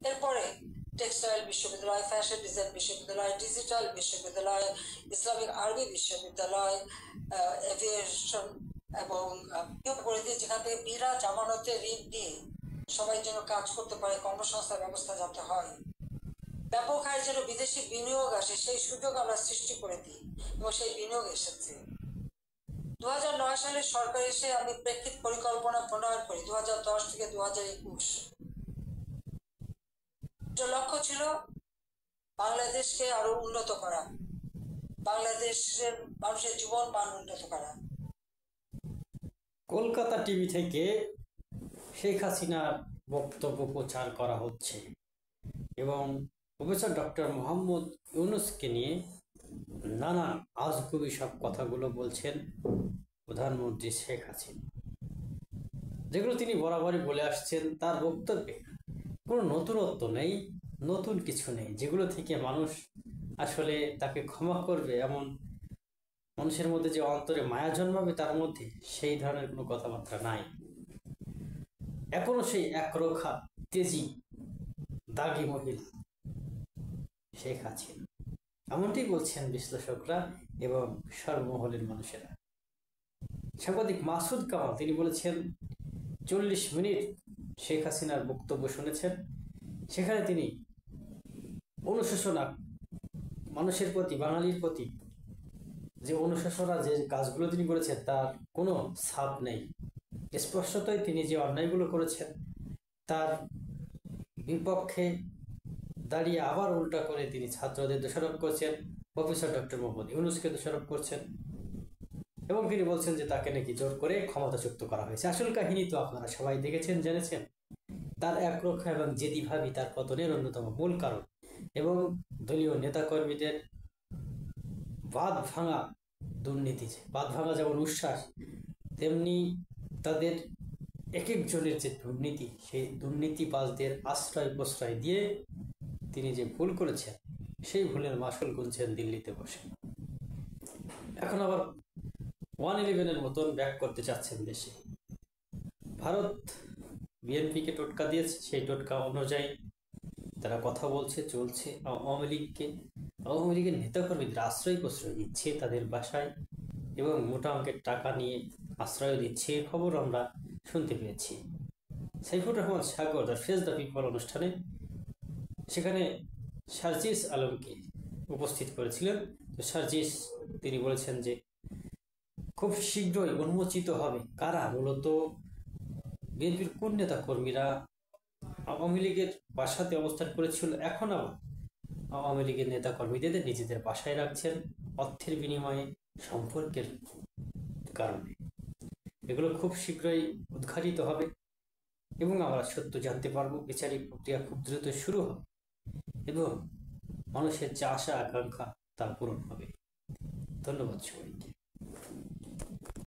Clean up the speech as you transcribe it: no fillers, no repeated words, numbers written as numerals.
এরপরে টেক্সটাইল বিশ্ববিদ্যালয়, fashion design বিশ্ববিদ্যালয়, ডিজিটাল বিশ্ববিদ্যালয়, ইসলামিক আরবি বিশ্ববিদ্যালয়, এভিয়েশন এবং করে দিয়ে যেখান থেকে বিনা জামানতে ঋণ দিয়ে সবাই যেন কাজ করতে পারে, কর্মসংস্থান ব্যবস্থা যাতে হয়, ব্যাপক হারে যেন বিদেশি বিনিয়োগ আসে সেই সুযোগ আমরা সৃষ্টি করে দিই এবং সেই বিনিয়োগ এসেছে। 2009 সালে সরকার এসে আমি প্রেক্ষিত পরিকল্পনা প্রণয়ন করি 2010 থেকে 2021। লক্ষ্য ছিল বাংলাদেশকে আরো উন্নত করা, বাংলাদেশের মানুষের জীবন মান উন্নত করা। কলকাতা টিভি থেকে শেখ হাসিনার বক্তব্য প্রচার করা হচ্ছে এবং প্রফেসর ডক্টর মোহাম্মদ ইউনূসকে নিয়ে নানা আজগুবি সব কথাগুলো বলছেন প্রধানমন্ত্রী শেখ হাসিনা, যেগুলো তিনি বরাবরই বলে আসছেন। তার বক্তব্যে কোনো নতুনত্ব নেই, নতুন কিছু নেই, যেগুলো থেকে মানুষ আসলে তাকে ক্ষমা করবে এমন মানুষের মধ্যে যে অন্তরে মায়া জন্মাবে তার মধ্যে সেই ধরনের কোনো কথাবার্তা নাই। এখনো সেই একরোখা তেজি দাগি মহিলা শেখ হাসিনা, এমনটি বলছেন বিশ্লেষকরা এবং সর্বমহলের মানুষেরা। সাংবাদিক মাসুদ কামাল তিনি বলেছেন 40 মিনিট শেখ হাসিনার বক্তব্য শুনেছেন। সেখানে তিনি অনুশোচনা, মানুষের প্রতি, বাঙালির প্রতি যে অনুশোচনা, যে কাজগুলো তিনি করেছেন তার কোনো ছাপ নেই। স্পষ্টতই তিনি যে অন্যায়গুলো করেছেন তার বিপক্ষে দাঁড়িয়ে আবার উল্টা করে তিনি ছাত্রদের দোষারোপ করছেন, প্রফেসর ডক্টর মোহাম্মদ ইউনূসকে দোষারোপ করছেন এবং তিনি বলছেন যে তাকে নাকি জোর করে ক্ষমতাচ্যুত করা হয়েছে। আসল কাহিনী তো আপনারা সবাই দেখেছেন, জেনেছেন। তার একরোখা এবং জেদিভাবই তার পতনের অন্যতম মূল কারণ এবং দলীয় নেতাকর্মীদের বাঁধ ভাঙা দুর্নীতি, বাঁধ ভাঙা যেমন উচ্ছ্বাস, তেমনি তাদের এক একজনের যে দুর্নীতি, সেই দুর্নীতিবাজদের আশ্রয় প্রশ্রয় দিয়ে তিনি যে ভুল করেছেন সেই ভুলের মাসুল গুনছেন দিল্লিতে বসে। এখন আবার 111-এর মতন ব্যাক করতে চাচ্ছেন দেশে। ভারত বিএনপিকে টোটকা দিয়েছে, সেই টোটকা অনুযায়ী তারা কথা বলছে, চলছে। আওয়ামী লীগের নেতাকর্মীদের আশ্রয় প্রশ্রয় দিচ্ছে তাদের বাসায় এবং মোটা অঙ্কের টাকা নিয়ে আশ্রয় দিচ্ছে, খবর আমরা শুনতে পেয়েছি। সাইফুর রহমান সাগর তার ফেস দ্য পিপল অনুষ্ঠানে সেখানে সার্জিস আলমকে উপস্থিত করেছিলেন। তো সার্জিস তিনি বলেছেন যে খুব শীঘ্রই উন্মোচিত হবে কারা মূলত বিএনপির কোন নেতা কর্মীরা আওয়ামী লীগের বাসাতে অবস্থান করেছিল, এখন আবার আওয়ামী লীগের নেতা কর্মীদের নিজেদের বাসায় রাখছেন অর্থের বিনিময়ে, সম্পর্কের কারণে। এগুলো খুব শীঘ্রই উদ্ঘাটিত হবে এবং আমরা সত্য জানতে পারবো। বিচারিক প্রক্রিয়া খুব দ্রুত শুরু হবে এবং মানুষের যে আশা আকাঙ্ক্ষা তা পূরণ হবে। ধন্যবাদ সবাইকে।